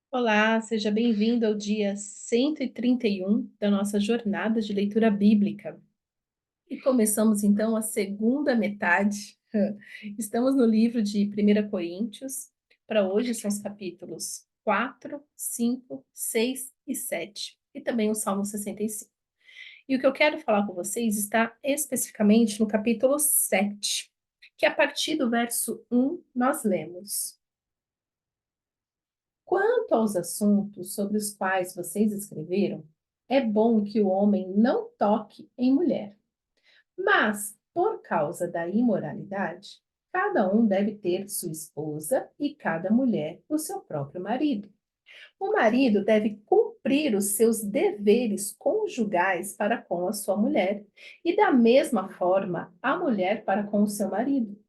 Olá, seja bem-vindo ao dia 131 da nossa jornada de leitura bíblica. E começamos então a segunda metade. Estamos no livro de 1 Coríntios. Para hoje são os capítulos 4, 5, 6 e 7, e também o Salmo 65. E o que eu quero falar com vocês está especificamente no capítulo 7, que a partir do verso 1 nós lemos: Quanto aos assuntos sobre os quais vocês escreveram, é bom que o homem não toque em mulher. Mas, por causa da imoralidade, cada um deve ter sua esposa e cada mulher o seu próprio marido. O marido deve cumprir os seus deveres conjugais para com a sua mulher, e da mesma forma a mulher para com o seu marido.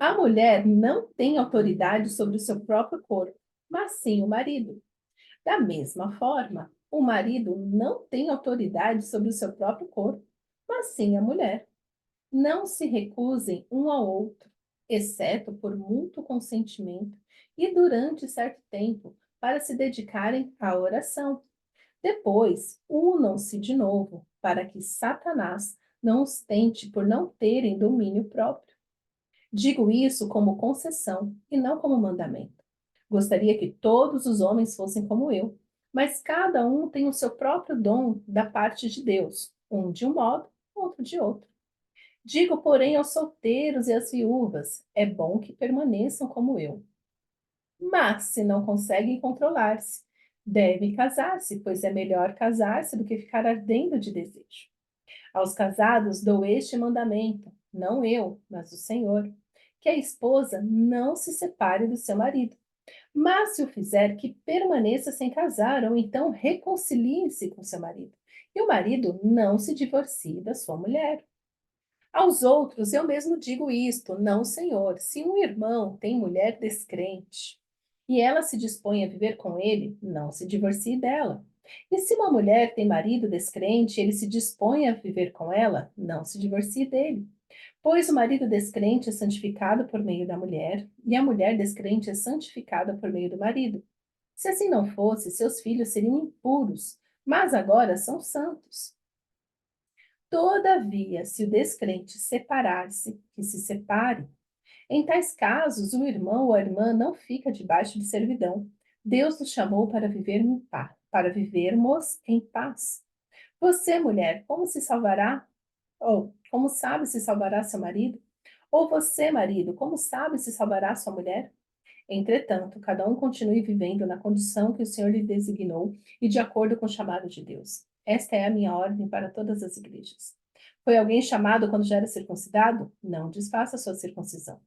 A mulher não tem autoridade sobre o seu próprio corpo, mas sim o marido. Da mesma forma, o marido não tem autoridade sobre o seu próprio corpo, mas sim a mulher. Não se recusem um ao outro, exceto por mútuo consentimento e durante certo tempo, para se dedicarem à oração. Depois, unam-se de novo, para que Satanás não os tente por não terem domínio próprio. Digo isso como concessão e não como mandamento. Gostaria que todos os homens fossem como eu, mas cada um tem o seu próprio dom da parte de Deus, um de um modo, outro de outro. Digo, porém, aos solteiros e às viúvas: é bom que permaneçam como eu. Mas, se não conseguem controlar-se, devem casar-se, pois é melhor casar-se do que ficar ardendo de desejo. Aos casados dou este mandamento, não eu, mas o Senhor, que a esposa não se separe do seu marido. Mas se o fizer, que permaneça sem casar, ou então reconcilie-se com seu marido. E o marido não se divorcie da sua mulher. Aos outros eu mesmo digo isto, não, Senhor. Se um irmão tem mulher descrente e ela se dispõe a viver com ele, não se divorcie dela. E se uma mulher tem marido descrente e ele se dispõe a viver com ela, não se divorcie dele. Pois o marido descrente é santificado por meio da mulher, e a mulher descrente é santificada por meio do marido. Se assim não fosse, seus filhos seriam impuros, mas agora são santos. Todavia, se o descrente separar-se, que se separe. Em tais casos, o irmão ou a irmã não fica debaixo de servidão. Deus nos chamou para viver em paz, para vivermos em paz. Você, mulher, como se salvará? Ou como sabe se salvará seu marido? Ou você, marido, como sabe se salvará sua mulher? Entretanto, cada um continue vivendo na condição que o Senhor lhe designou e de acordo com o chamado de Deus. Esta é a minha ordem para todas as igrejas. Foi alguém chamado quando já era circuncidado? Não desfaça sua circuncisão.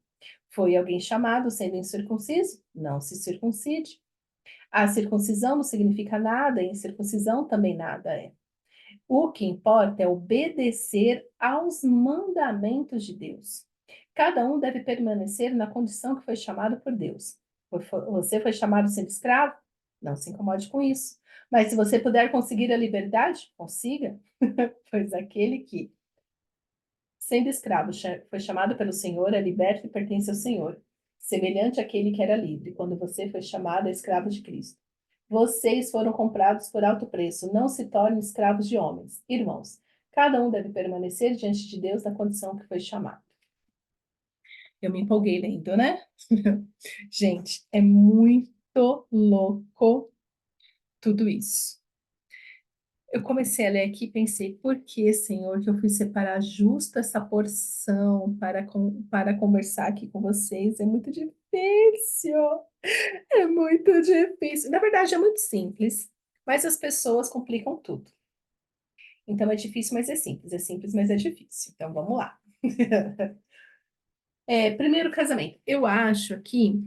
Foi alguém chamado sendo incircunciso? Não se circuncide. A circuncisão não significa nada e a incircuncisão também nada é. O que importa é obedecer aos mandamentos de Deus. Cada um deve permanecer na condição que foi chamado por Deus. Você foi chamado sendo escravo? Não se incomode com isso. Mas se você puder conseguir a liberdade, consiga, pois aquele que, sendo escravo, foi chamado pelo Senhor, é liberto e pertence ao Senhor, semelhante àquele que era livre, quando você foi chamado a escravo de Cristo. Vocês foram comprados por alto preço, não se tornem escravos de homens. Irmãos, cada um deve permanecer diante de Deus na condição que foi chamado. Eu me empolguei lendo, né? Gente, é muito louco tudo isso. Eu comecei a ler aqui e pensei, por que, Senhor, que eu fui separar justo essa porção para conversar aqui com vocês? É muito difícil, é muito difícil. Na verdade, é muito simples, mas as pessoas complicam tudo. Então, é difícil, mas é simples, mas é difícil. Então, vamos lá. Primeiro casamento. Eu acho aqui,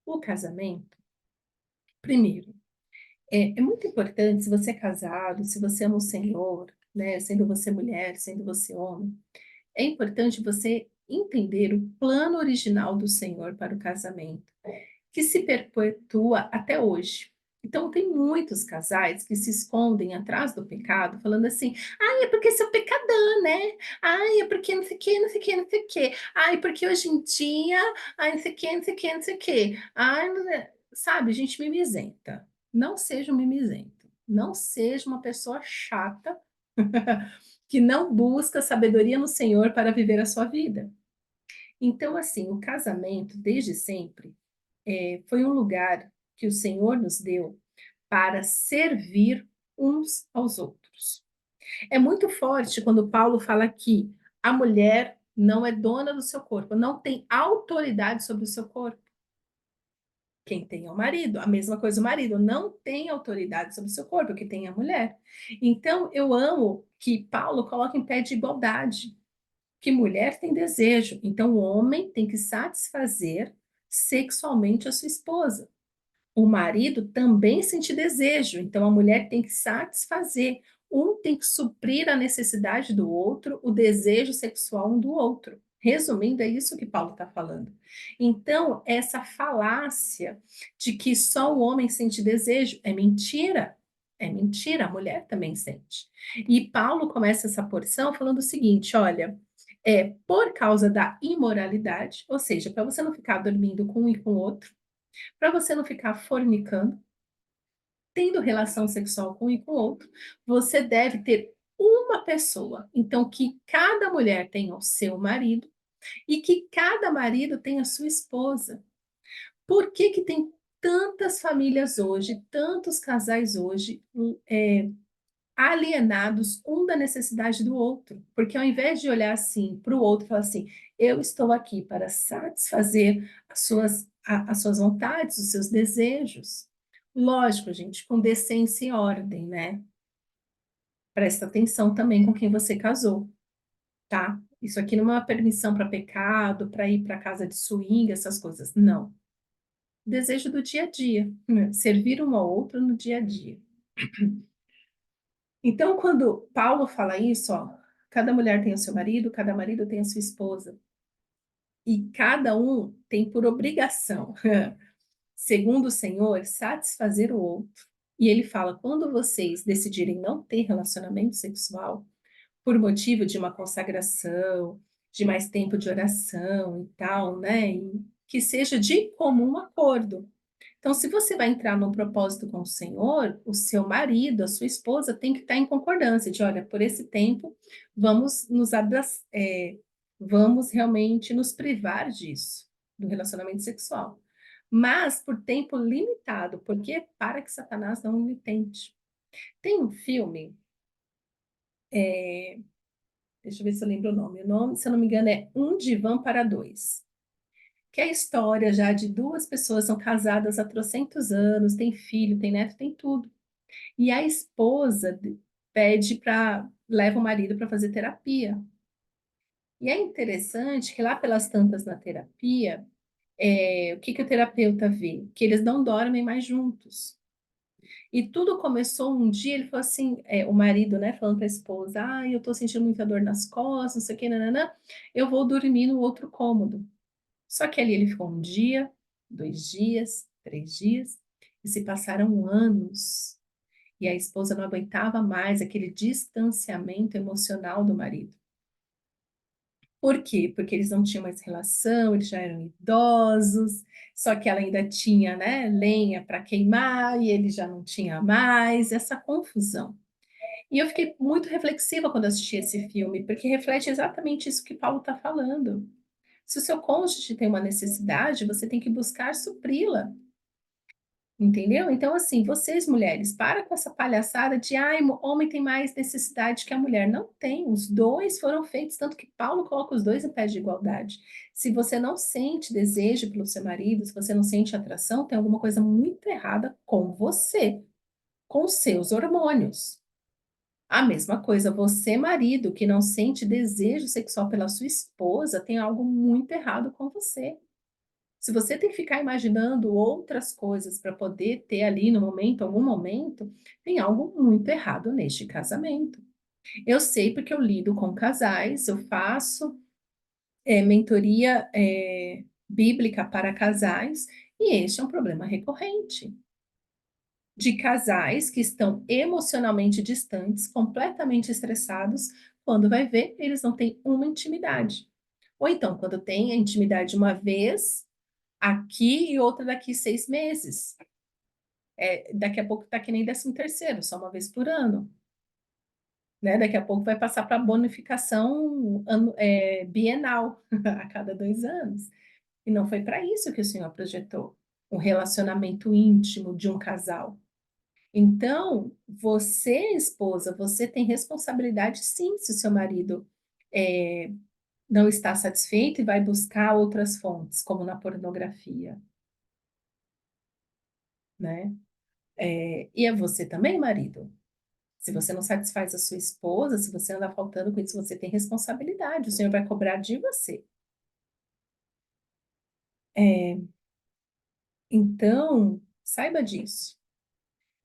o casamento, primeiro, é muito importante, se você é casado, se você ama o Senhor, né, sendo você mulher, sendo você homem, é importante você entender o plano original do Senhor para o casamento, que se perpetua até hoje. Então, tem muitos casais que se escondem atrás do pecado, falando assim: ai, é porque sou pecadã, né? Ai, é porque não sei o quê, não sei o quê, não sei o quê. Ai, porque hoje em dia, ai, não sei o quê, não sei o quê, não sei o quê. Ai, não é. sabe, gente mimizenta. Não seja um mimizento. Não seja uma pessoa chata que não busca sabedoria no Senhor para viver a sua vida. Então, assim, o casamento, desde sempre, foi um lugar que o Senhor nos deu para servir uns aos outros. É muito forte quando Paulo fala que a mulher não é dona do seu corpo, não tem autoridade sobre o seu corpo. Quem tem é o marido, a mesma coisa o marido, não tem autoridade sobre o seu corpo, que tem a mulher. Então, eu amo que Paulo coloca em pé de igualdade, que mulher tem desejo, então o homem tem que satisfazer sexualmente a sua esposa. O marido também sente desejo, então a mulher tem que satisfazer. Um tem que suprir a necessidade do outro, o desejo sexual um do outro. Resumindo, é isso que Paulo está falando. Então, essa falácia de que só o homem sente desejo é mentira. É mentira, a mulher também sente. E Paulo começa essa porção falando o seguinte: olha, por causa da imoralidade, ou seja, para você não ficar dormindo com um e com o outro, para você não ficar fornicando, tendo relação sexual com um e com o outro, você deve ter uma pessoa. Então, que cada mulher tenha o seu marido e que cada marido tenha a sua esposa. Por que que tem tantas famílias hoje, tantos casais hoje, alienados um da necessidade do outro? Porque ao invés de olhar assim para o outro e falar assim, eu estou aqui para satisfazer as suas vontades, os seus desejos. Lógico, gente, com decência e ordem, né? Presta atenção também com quem você casou, tá? Isso aqui não é uma permissão para pecado, para ir para casa de swing, essas coisas. Não. Desejo do dia a dia, né? Servir um ao outro no dia a dia. Então, quando Paulo fala isso, ó, cada mulher tem o seu marido, cada marido tem a sua esposa, e cada um tem por obrigação, segundo o Senhor, satisfazer o outro. E ele fala: quando vocês decidirem não ter relacionamento sexual, por motivo de uma consagração, de mais tempo de oração e tal, né? E que seja de comum acordo. Então, se você vai entrar num propósito com o Senhor, o seu marido, a sua esposa tem que estar em concordância de, olha, por esse tempo vamos vamos realmente nos privar disso, do relacionamento sexual. Mas por tempo limitado, porque para que Satanás não me tente. Tem um filme, deixa eu ver se eu lembro o nome. O nome, se eu não me engano, é Um Divã para Dois. Que é a história já de duas pessoas são casadas há trocentos anos, tem filho, tem neto, tem tudo. E a esposa pede para leva o marido para fazer terapia. E é interessante que lá pelas tantas na terapia, o que que o terapeuta vê? Que eles não dormem mais juntos. E tudo começou um dia, ele falou assim, o marido, né, falando para a esposa, eu tô sentindo muita dor nas costas, não sei o que, nananã, eu vou dormir no outro cômodo. Só que ali ele ficou um dia, 2 dias, 3 dias, e se passaram anos. E a esposa não aguentava mais aquele distanciamento emocional do marido. Por quê? Porque eles não tinham mais relação, eles já eram idosos, só que ela ainda tinha, né, lenha para queimar e ele já não tinha mais, essa confusão. E eu fiquei muito reflexiva quando assisti esse filme, porque reflete exatamente isso que Paulo está falando. Se o seu cônjuge tem uma necessidade, você tem que buscar supri-la. Entendeu? Então, assim, vocês mulheres, para com essa palhaçada de homem tem mais necessidade que a mulher. Não tem, os dois foram feitos, tanto que Paulo coloca os dois em pé de igualdade. Se você não sente desejo pelo seu marido, se você não sente atração, tem alguma coisa muito errada com você, com os seus hormônios. A mesma coisa, você, marido, que não sente desejo sexual pela sua esposa, tem algo muito errado com você. Se você tem que ficar imaginando outras coisas para poder ter ali no momento, algum momento, tem algo muito errado neste casamento. Eu sei porque eu lido com casais, eu faço mentoria bíblica para casais, e este é um problema recorrente. De casais que estão emocionalmente distantes, completamente estressados, quando vai ver, eles não têm uma intimidade. Ou então, quando tem a intimidade uma vez, aqui e outra daqui 6 meses. Daqui a pouco está que nem 13º, só uma vez por ano. Né? Daqui a pouco vai passar para bonificação bienal, a cada 2 anos. E não foi para isso que o Senhor projetou, um relacionamento íntimo de um casal. Então, você, esposa, você tem responsabilidade sim, se o seu marido é, não está satisfeito e vai buscar outras fontes, como na pornografia, né? E é você também, marido. Se você não satisfaz a sua esposa, se você anda faltando com isso, você tem responsabilidade. O Senhor vai cobrar de você. É, então, saiba disso,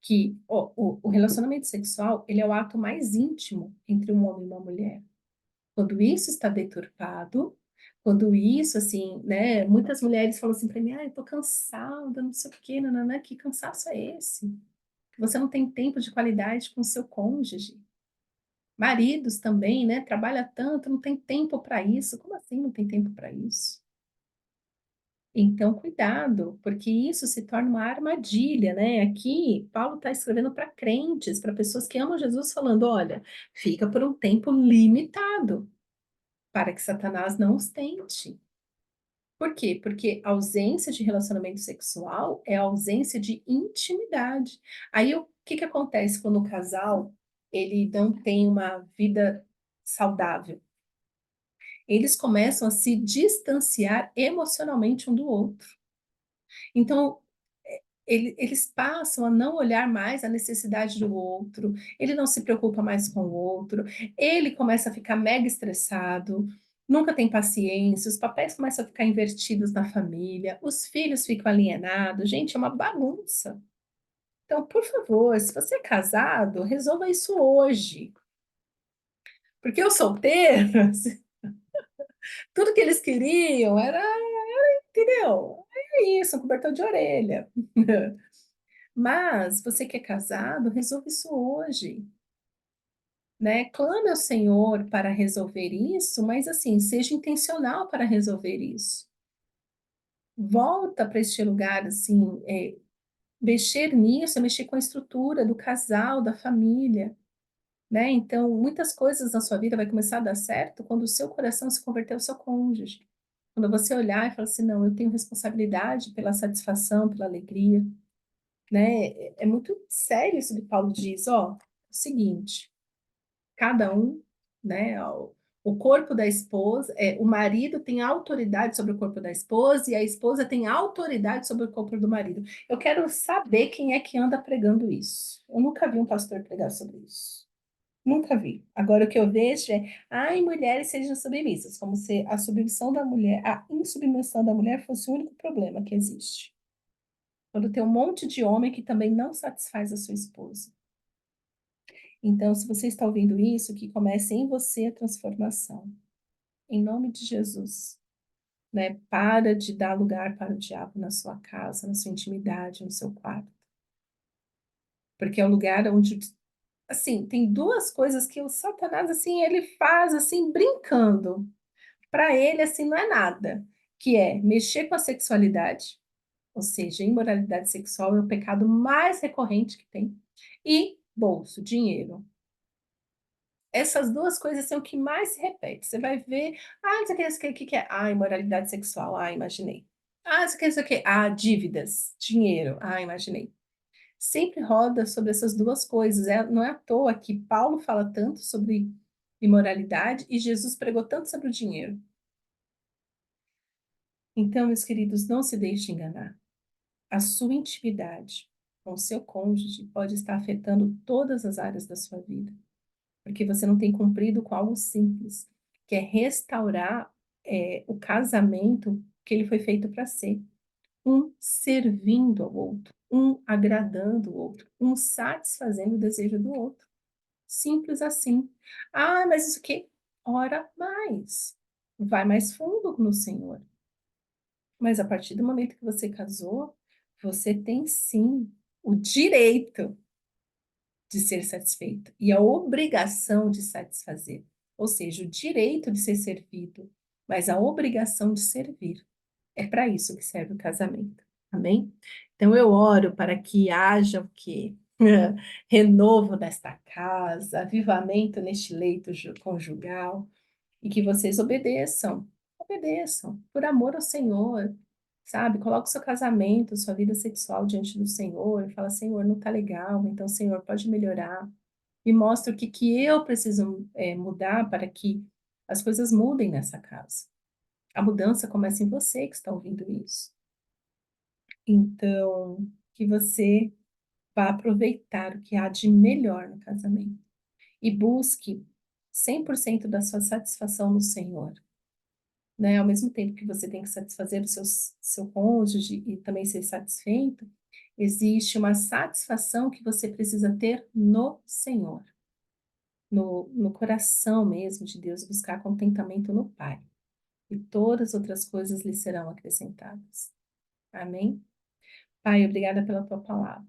que o relacionamento sexual, ele é o ato mais íntimo entre um homem e uma mulher. Quando isso está deturpado, quando isso, assim, né? Muitas mulheres falam assim para mim, eu tô cansada, não sei o quê, nananã, que cansaço é esse? Que você não tem tempo de qualidade com o seu cônjuge. Maridos também, né? Trabalha tanto, não tem tempo para isso. Como assim não tem tempo para isso? Então, cuidado, porque isso se torna uma armadilha, né? Aqui, Paulo está escrevendo para crentes, para pessoas que amam Jesus, falando: olha, fica por um tempo limitado, para que Satanás não os tente. Por quê? Porque a ausência de relacionamento sexual é a ausência de intimidade. Aí, o que que acontece quando o casal ele não tem uma vida saudável? Eles começam a se distanciar emocionalmente um do outro. Então, eles passam a não olhar mais a necessidade do outro, ele não se preocupa mais com o outro, ele começa a ficar mega estressado, nunca tem paciência, os papéis começam a ficar invertidos na família, os filhos ficam alienados, gente, é uma bagunça. Então, por favor, se você é casado, resolva isso hoje. Porque os solteiros, tudo que eles queriam era, entendeu? É isso, um cobertor de orelha. Mas você que é casado, resolva isso hoje, né? Clame ao Senhor para resolver isso, mas assim, seja intencional para resolver isso. Volta para este lugar, assim, mexer nisso, é mexer com a estrutura do casal, da família, né? Então, muitas coisas na sua vida vai começar a dar certo quando o seu coração se converter ao seu cônjuge. Quando você olhar e falar assim, não, eu tenho responsabilidade pela satisfação, pela alegria, né? É muito sério isso que Paulo diz, ó, é o seguinte, cada um, né, o corpo da esposa, o marido tem autoridade sobre o corpo da esposa e a esposa tem autoridade sobre o corpo do marido. Eu quero saber quem é que anda pregando isso. Eu nunca vi um pastor pregar sobre isso. Nunca vi. Agora o que eu vejo é, ai, mulheres sejam submissas, como se a submissão da mulher, a insubmissão da mulher fosse o único problema que existe. Quando tem um monte de homem que também não satisfaz a sua esposa. Então, se você está ouvindo isso, que comece em você a transformação. Em nome de Jesus. Né? Para de dar lugar para o diabo na sua casa, na sua intimidade, no seu quarto. Porque é o lugar onde, assim, tem duas coisas que o Satanás, assim, ele faz, assim, brincando. Para ele, assim, não é nada. Que é mexer com a sexualidade, ou seja, imoralidade sexual é o pecado mais recorrente que tem. E bolso, dinheiro. Essas duas coisas são o que mais se repete. Você vai ver, isso aqui, que é? Ah, imoralidade sexual, imaginei. Isso aqui, dívidas, dinheiro, imaginei. Sempre roda sobre essas duas coisas. Não é à toa que Paulo fala tanto sobre imoralidade e Jesus pregou tanto sobre o dinheiro. Então, meus queridos, não se deixe enganar. A sua intimidade com o seu cônjuge pode estar afetando todas as áreas da sua vida. Porque você não tem cumprido com algo simples, que é restaurar o casamento que ele foi feito para ser. Um servindo ao outro, um agradando o outro, um satisfazendo o desejo do outro. Simples assim. Mas isso aqui, ora mais. Vai mais fundo no Senhor. Mas a partir do momento que você casou, você tem sim o direito de ser satisfeito e a obrigação de satisfazer, ou seja, o direito de ser servido, mas a obrigação de servir. É para isso que serve o casamento. Amém? Então eu oro para que haja o quê? Renovo nesta casa, avivamento neste leito conjugal, e que vocês obedeçam, obedeçam, por amor ao Senhor, sabe? Coloque o seu casamento, sua vida sexual diante do Senhor, e fala, Senhor, não tá legal, então, Senhor, pode melhorar. Me mostra o que que eu preciso mudar para que as coisas mudem nessa casa. A mudança começa em você que está ouvindo isso. Então, que você vá aproveitar o que há de melhor no casamento e busque 100% da sua satisfação no Senhor, né? Ao mesmo tempo que você tem que satisfazer o seu cônjuge e também ser satisfeito, existe uma satisfação que você precisa ter no Senhor, no coração mesmo de Deus, buscar contentamento no Pai. E todas as outras coisas lhe serão acrescentadas. Amém? Pai, obrigada pela tua palavra.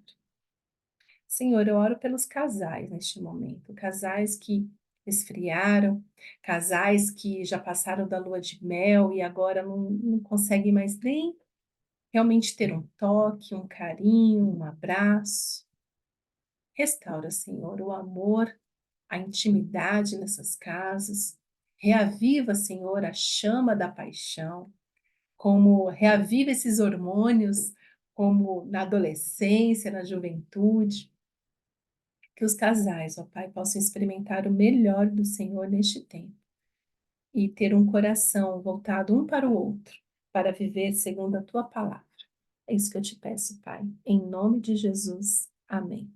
Senhor, eu oro pelos casais neste momento, casais que esfriaram, casais que já passaram da lua de mel e agora não conseguem mais nem realmente ter um toque, um carinho, um abraço. Restaura, Senhor, o amor, a intimidade nessas casas. Reaviva, Senhor, a chama da paixão, como reaviva esses hormônios, como na adolescência, na juventude. Que os casais, ó Pai, possam experimentar o melhor do Senhor neste tempo e ter um coração voltado um para o outro, para viver segundo a tua palavra. É isso que eu te peço, Pai. Em nome de Jesus. Amém.